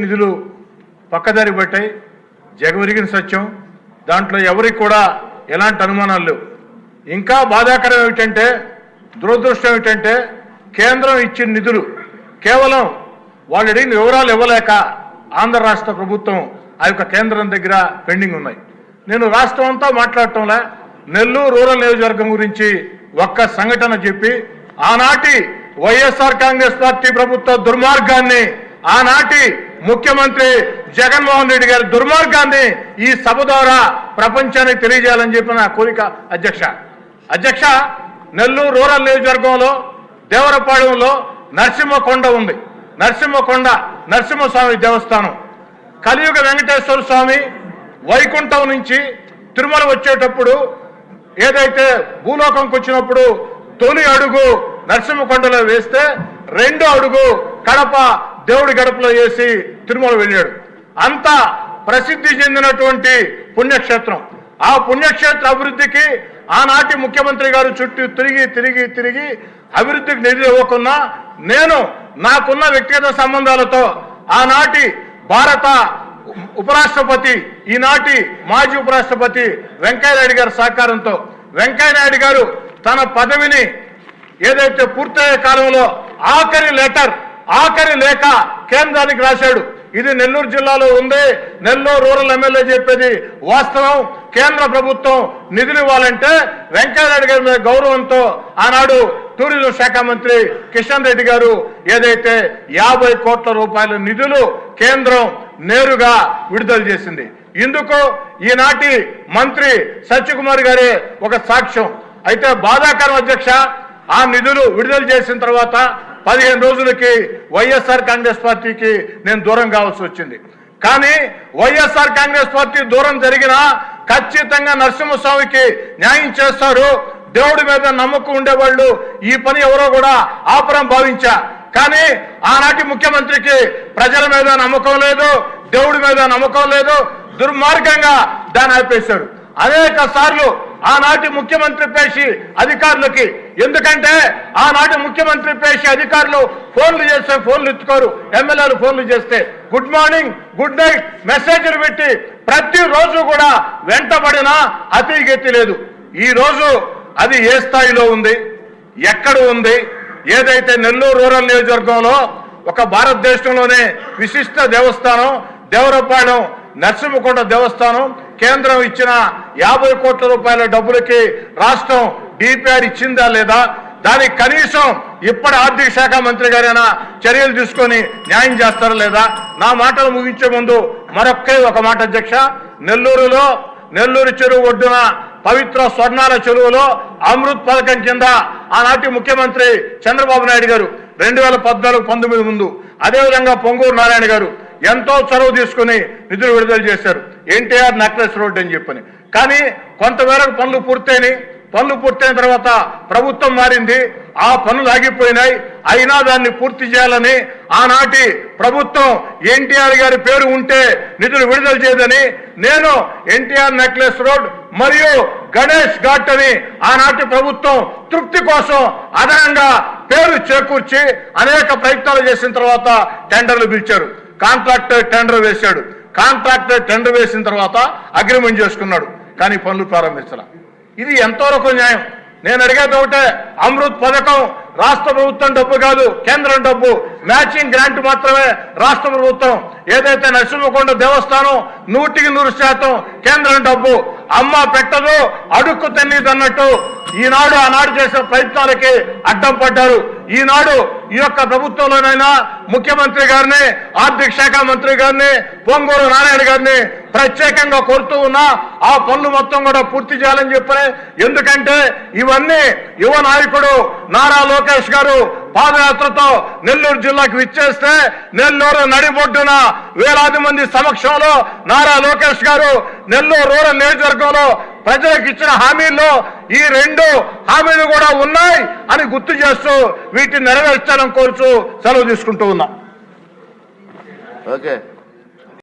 నిధులు పక్కదారి పట్టాయి. జగమెరిగిన సత్యం. దాంట్లో ఎవరికి కూడా ఎలాంటి అనుమానాలు లేవు. ఇంకా బాధాకరం ఏమిటంటే, దురదృష్టం ఏమిటంటే, కేంద్రం ఇచ్చిన నిధులు కేవలం వాళ్ళు అడిగిన వివరాలు ఇవ్వలేక ఆంధ్ర రాష్ట్ర ప్రభుత్వం ఆ యొక్క కేంద్రం దగ్గర పెండింగ్ ఉన్నాయి. నేను రాష్ట్రం అంతా మాట్లాడటంలా నెల్లూరు రూరల్ నియోజకవర్గం గురించి ఒక్క సంఘటన చెప్పి ఆనాటి వైఎస్ఆర్ కాంగ్రెస్ పార్టీ ప్రభుత్వ దుర్మార్గాన్ని, ఆనాటి ముఖ్యమంత్రి జగన్మోహన్ రెడ్డి గారి దుర్మార్గాన్ని ఈ సభ ద్వారా ప్రపంచానికి తెలియజేయాలని చెప్పిన నా కోరిక. అధ్యక్ష, నెల్లూరు రూరల్ నియోజకవర్గంలో దేవరపాడెంలో నరసింహకొండ ఉంది. నరసింహస్వామి దేవస్థానం. కలియుగ వెంకటేశ్వర స్వామి వైకుంఠం నుంచి తిరుమల వచ్చేటప్పుడు ఏదైతే భూలోకంకి వచ్చినప్పుడు తొలి అడుగు నరసింహకొండలో వేస్తే రెండో అడుగు కడప దేవుడి గడపలో వేసి తిరుమల వెళ్ళాడు. అంత ప్రసిద్ధి చెందినటువంటి పుణ్యక్షేత్రం. ఆ పుణ్యక్షేత్ర అభివృద్ధికి ఆనాటి ముఖ్యమంత్రి గారు చుట్టూ తిరిగి అభివృద్ధికి నిధులు ఇవ్వకున్నా నేను నాకున్న వ్యక్తిగత సంబంధాలతో ఆనాటి భారత ఉపరాష్ట్రపతి, ఈనాటి మాజీ ఉపరాష్ట్రపతి వెంకయ్యనాయుడు గారి సహకారంతో వెంకయ్యనాయుడు గారు తన పదవిని ఏదైతే పూర్తయ్యే కాలంలో ఆఖరి లేఖ కేంద్రానికి రాశాడు. ఇది నెల్లూరు జిల్లాలో ఉంది. నెల్లూరు రూరల్ ఎమ్మెల్యే చెప్పేది వాస్తవం. కేంద్ర ప్రభుత్వం నిధులు ఇవ్వాలంటే వెంకయ్యనాయుడు గారి మీద గౌరవంతో ఆనాడు టూరిజం శాఖ మంత్రి కిషన్ రెడ్డి గారు ఏదైతే 50 కోట్ల రూపాయల నిధులు కేంద్రం నేరుగా విడుదల చేసింది. ఇందుకు ఈనాటి మంత్రి సత్యకుమార్ గారే ఒక సాక్ష్యం. అయితే బాధాకరం అధ్యక్ష, ఆ నిధులు విడుదల చేసిన తర్వాత 15 రోజులకి వైఎస్ఆర్ కాంగ్రెస్ పార్టీకి నేను దూరం కావాల్సి వచ్చింది. కానీ వైఎస్ఆర్ కాంగ్రెస్ పార్టీ దూరం జరిగినా ఖచ్చితంగా నరసింహస్వామికి న్యాయం చేస్తారు. దేవుడి మీద నమ్మకం ఉండేవాళ్ళు ఈ పని ఎవరో కూడా ఆపరం భావించా. కానీ ఆనాటి ముఖ్యమంత్రికి ప్రజల మీద నమ్మకం లేదు, దేవుడి మీద నమ్మకం లేదు. దుర్మార్గంగా దాన్ని ఆపేశాడు. అనేక సార్లు ఆనాటి ముఖ్యమంత్రి పేషి అధికారులకి, ఎందుకంటే ఆనాటి ముఖ్యమంత్రి పేషి అధికారులు ఫోన్లు చేస్తే ఫోన్లు ఎత్తుకోరు. ఎమ్మెల్యేలు ఫోన్లు చేస్తే గుడ్ మార్నింగ్, గుడ్ నైట్ మెసేజ్లు పెట్టి ప్రతిరోజు కూడా వెంటబడినా అతిగెత్తి లేదు. ఈ రోజు అది ఏ స్థాయిలో ఉంది, ఎక్కడ ఉంది? ఏదైతే నెల్లూరు రూరల్ నియోజకవర్గంలో ఒక భారతదేశంలోనే విశిష్ట దేవస్థానం దేవరపాడెం నరసింహకొండ దేవస్థానం కేంద్రం ఇచ్చిన 50 కోట్ల రూపాయల డబ్బులకి రాష్ట్రం డిపిఆర్ ఇచ్చిందా లేదా? దానికి కనీసం ఇప్పటి ఆర్థిక శాఖ మంత్రి గారైనా చర్యలు తీసుకొని న్యాయం చేస్తారా లేదా? నా మాటలు ముగించే ముందు ఒక మాట అధ్యక్ష, నెల్లూరు చెరువు ఒడ్డున పవిత్ర స్వర్ణాల చెరువులో అమృత్ పథకం కింద ఆనాటి ముఖ్యమంత్రి చంద్రబాబు నాయుడు గారు 2014-19 ముందు, అదేవిధంగా పొంగూరు నారాయణ గారు ఎంతో చొరవ తీసుకుని నిధులు విడుదల చేశారు. ఎన్టీఆర్ నెక్లెస్ రోడ్ అని చెప్పని. కానీ కొంతమేరకు పనులు పూర్తయిన తర్వాత ప్రభుత్వం మారింది, ఆ పనులు ఆగిపోయినాయి. అయినా దాన్ని పూర్తి చేయాలని ఆనాటి ప్రభుత్వం ఎన్టీఆర్ గారి పేరు ఉంటే నిధులు విడుదల చేయదని నేను ఎన్టీఆర్ నెక్లెస్ రోడ్ మరియు గణేష్ ఘాట్ అని ఆనాటి ప్రభుత్వం తృప్తి కోసం అదనంగా పేరు చేకూర్చి అనేక ప్రయత్నాలు చేసిన తర్వాత టెండర్లు పిలిచారు. కాంట్రాక్టర్ టెండర్ వేశాడు. కాంట్రాక్టర్ టెండర్ వేసిన తర్వాత అగ్రిమెంట్ చేసుకున్నాడు. కానీ పనులు ప్రారంభించాల. ఇది ఎంతవరకు న్యాయం? నేను అడిగేది ఒకటే, అమృత్ పథకం రాష్ట్ర ప్రభుత్వం డబ్బు కాదు, కేంద్రం డబ్బు. మ్యాచింగ్ గ్రాంట్ మాత్రమే రాష్ట్ర ప్రభుత్వం. ఏదైతే నరసింహకొండ దేవస్థానం 100% కేంద్రం డబ్బు. అమ్మ పెట్టదు, అడుక్కు తిన్నది అన్నట్టు ఈనాడు ఆనాడు చేసే ప్రయత్నాలకి అడ్డం పడ్డారు. ఈనాడు ఈ యొక్క ప్రభుత్వంలోనైనా ముఖ్యమంత్రి గారిని, ఆర్థిక శాఖ మంత్రి గారిని, పొంగూరు నారాయణ గారిని ప్రత్యేకంగా కోరుతూ ఉన్నా ఆ పనులు మొత్తం కూడా పూర్తి చేయాలని చెప్పారు. ఎందుకంటే ఇవన్నీ యువ నాయకుడు నారా లోకేష్ గారు పాదయాత్రతో నెల్లూరు జిల్లాకు విచ్చేస్తే నెల్లూరు నడిబొడ్డున వేలాది మంది సమక్షంలో నారా లోకేష్ గారు నెల్లూరు రూరల్ నియోజకవర్గంలో ప్రజలకు ఇచ్చిన హామీల్లో ఈ 2 హామీలు కూడా ఉన్నాయి అని గుర్తు చేస్తూ వీటిని నెరవేర్చాలని కోరుచూ సెలవు తీసుకుంటూ ఉన్నా. ఓకే.